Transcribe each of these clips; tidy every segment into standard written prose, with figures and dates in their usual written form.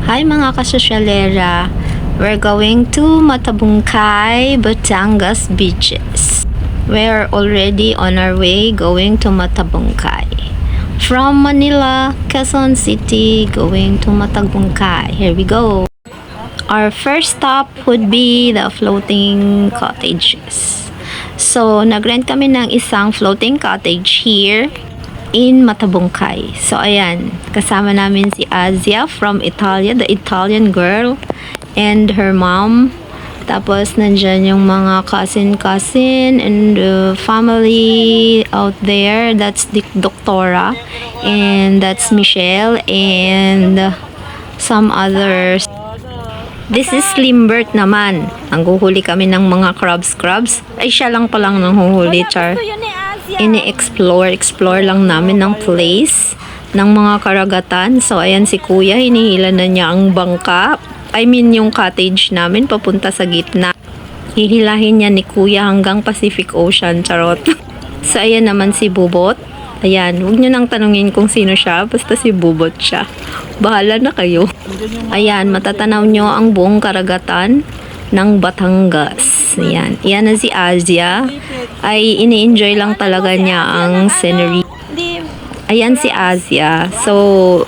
Hi mga kasosyalera, we're going to Matabungkay, Batangas beaches. We're already on our way going to Matabungkay. From Manila, Quezon City, going to Matabungkay. Here we go. Our first stop would be the floating cottages. So, nag-rent kami ng isang floating cottage here in Matabungkay. So, ayan. Kasama namin si Azia from Italia, the Italian girl, and her mom. Tapos, nandyan yung mga cousin and family out there. That's the Doctora. And that's Michelle and some others. This is Slimbert naman. Nanghuhuli kami ng mga crabs. Ay, siya lang palang nanghuhuli, char. Explore lang namin ng place ng mga karagatan. So, ayan si kuya, hinihila na niya ang bangka. I mean, yung cottage namin papunta sa gitna. Hihilahin niya ni kuya hanggang Pacific Ocean, charot. So, ayan naman si Bubot. Ayan, huwag niyo nang tanungin kung sino siya, basta si Bubot siya. Bahala na kayo. Ayan, matatanaw nyo ang buong karagatan ng Batangas. Ayan, iyan na si Azia. Ay, ini-enjoy lang talaga niya ang scenery. Ayan si Azia. So,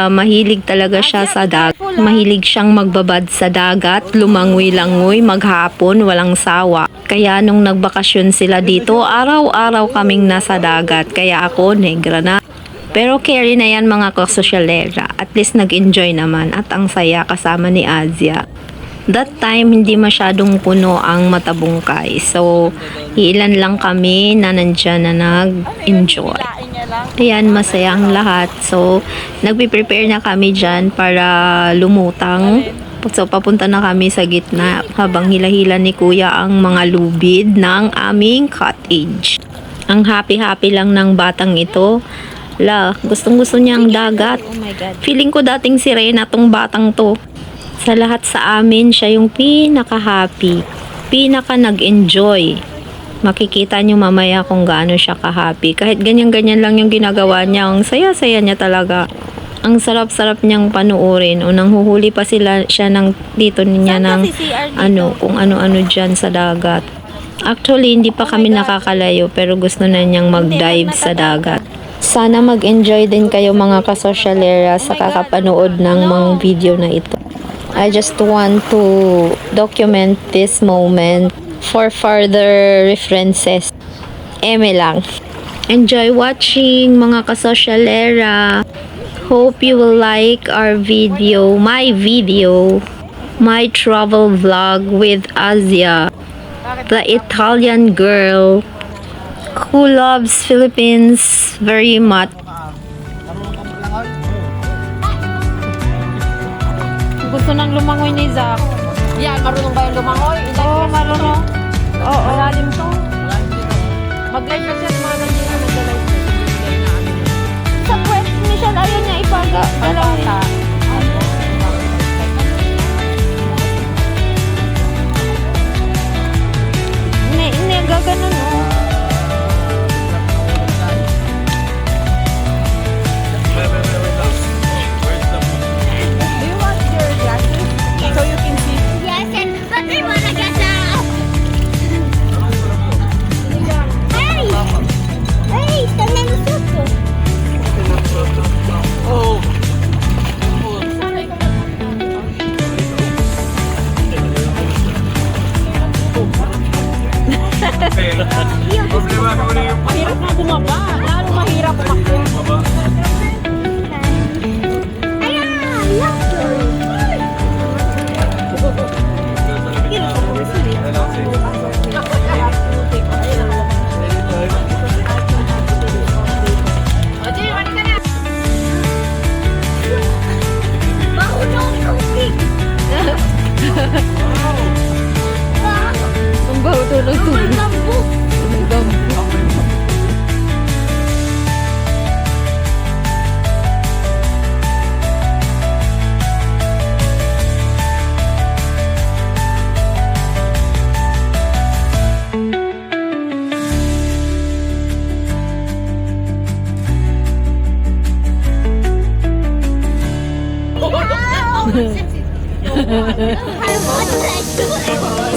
mahilig talaga siya sa dagat. Mahilig siyang magbabad sa dagat, lumangoy-langoy, maghapon, walang sawa. Kaya nung nagbakasyon sila dito, araw-araw kaming nasa dagat. Kaya ako, negra na. Pero carry na yan mga kasosyalera. At least nag-enjoy naman at ang saya kasama ni Azia. That time, hindi masyadong puno ang Matabungkay. So, ilan lang kami na nandyan na nag-enjoy. Ayan, masaya ang lahat. So, nagpe-prepare na kami dyan para lumutang. So, papunta na kami sa gitna habang hila-hila ni kuya ang mga lubid ng aming cottage. Ang happy-happy lang ng batang ito. Gustong-gusto niya ang dagat. Feeling ko dating sirena tong batang to. Sa lahat sa amin, siya yung pinaka-happy. Pinaka nag-enjoy. Makikita nyo mamaya kung gaano siya ka-happy. Kahit ganyan-ganyan lang yung ginagawa niya, ang saya-saya niya talaga. Ang sarap-sarap niyang panuorin. O nanghuhuli pa siya dito niya ng kung ano-ano dyan sa dagat. Actually, hindi pa kami nakakalayo pero gusto na niyang mag-dive sa dagat. Sana mag-enjoy din kayo mga kasosyalera sa kakapanood ng mga video na ito. I just want to document this moment for further references. Eme lang. Enjoy watching mga kasosyalera. Hope you will like our video, my travel vlog with Azia, the Italian girl who loves Philippines very much. Gusto nang lumangoy ni Zach. Yan, marunong ba yung lumangoy? Oo, marunong. Oo. Malalim to. Mag-live na siya, mga ganyan. Mag-live na siya. Sa pwet, Michelle, ayaw niya ipaga-galaw niya. Hindi, gaganon, oh.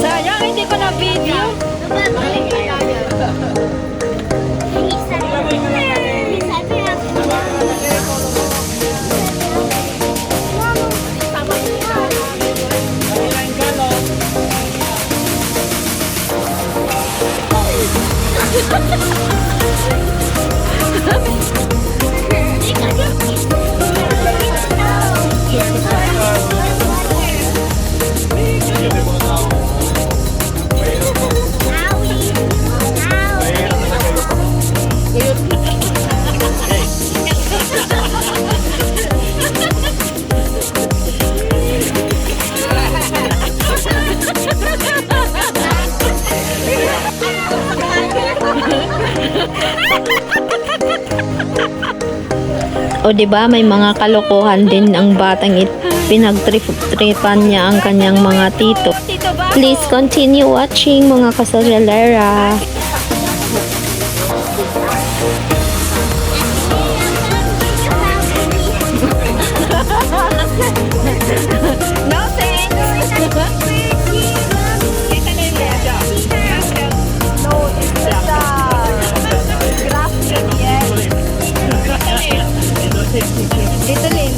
Sayang, hindi ko na video. O di ba may mga kalokohan din ang batang pinagtrip-tripan niya ang kanyang mga tito. Please continue watching mga kasajalera. Dito Lin.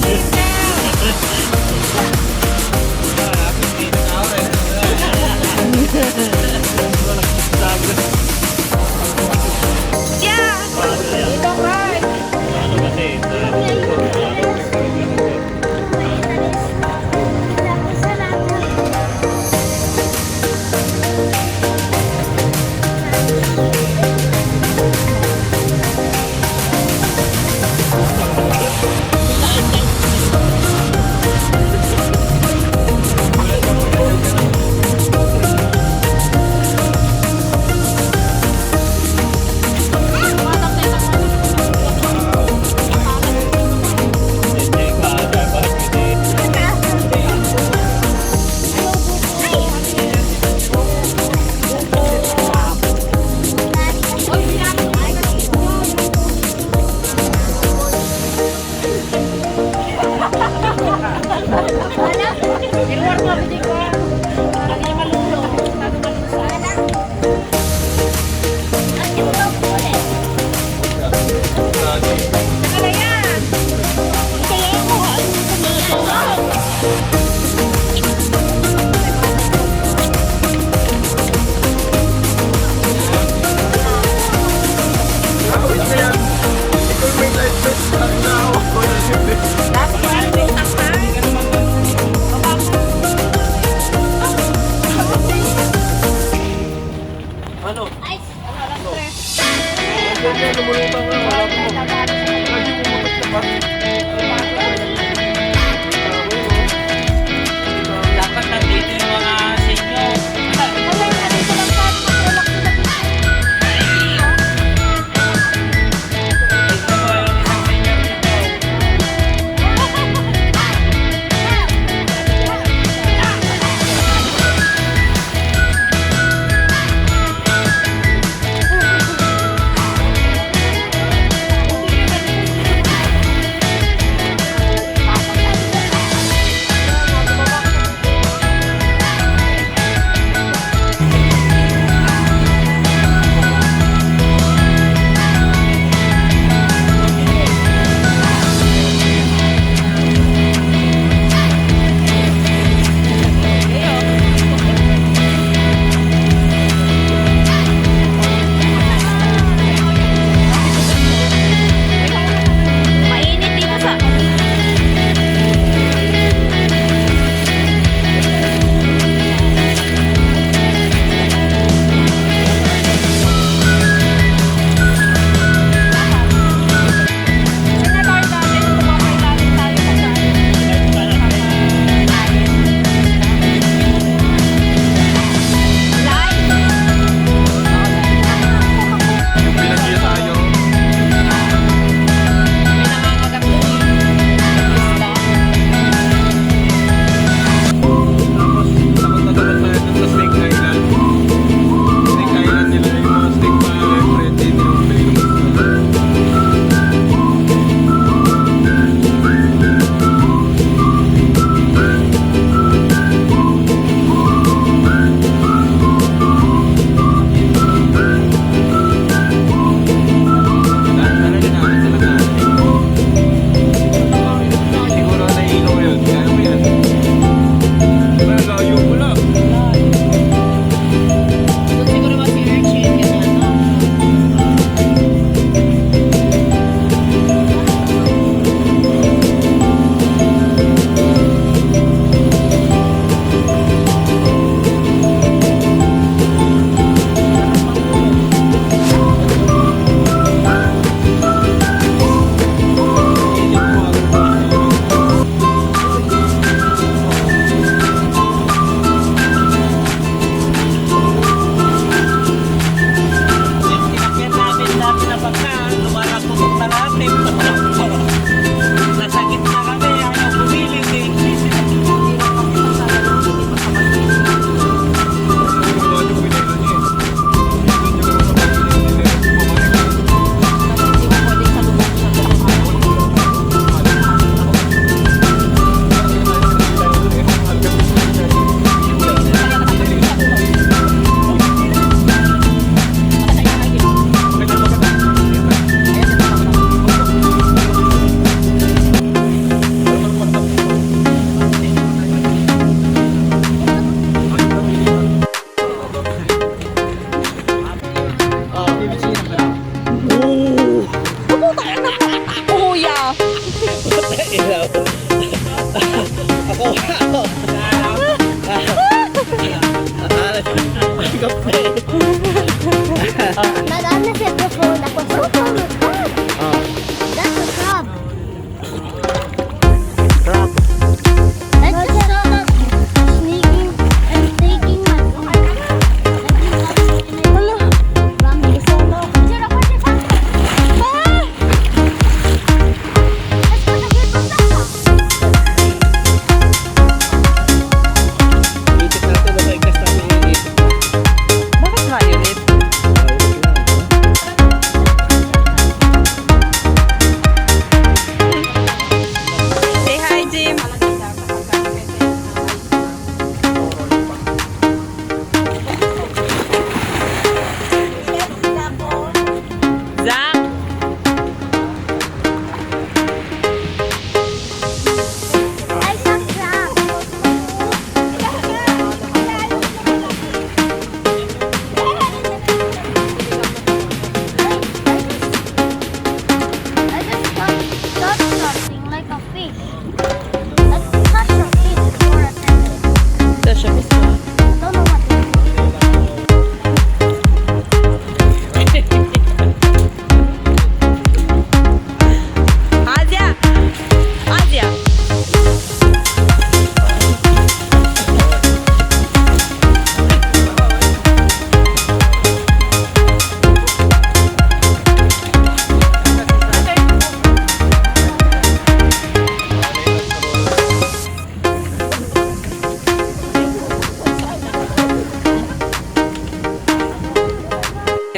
Madonna said before that was so fun with crab. That's a crab. Crab. I just saw that sneaking and taking my Rami solo. Itik natin na may kasta ng itik. Bakit violet? Say hi, Jim. Zach. I saw crab. I just touched something like a fish. I touched a fish for a second. Ito siya mismo. I don't know what it is. Asia! Asia!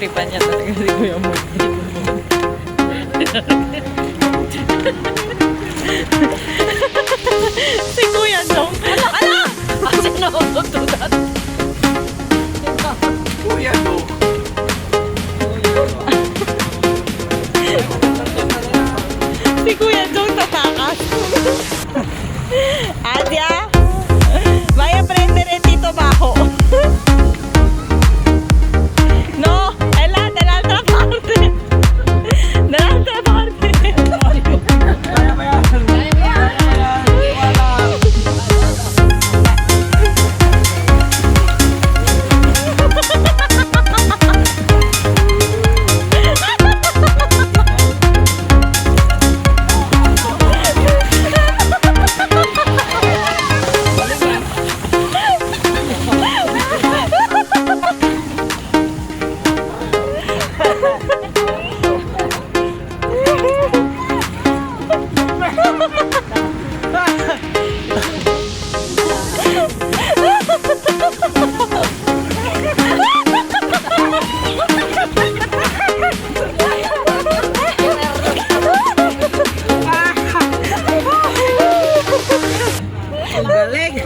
Tripan niya talaga si Kuya Mo. Si Kuya Dong. Ala! Asa na ako to that? Kuya do. Si Kuya Dong tatakas. Adia! Vaya prendere Tito Bajo. No, è là dall'altra parte. Dall'altra parte. Ang galing.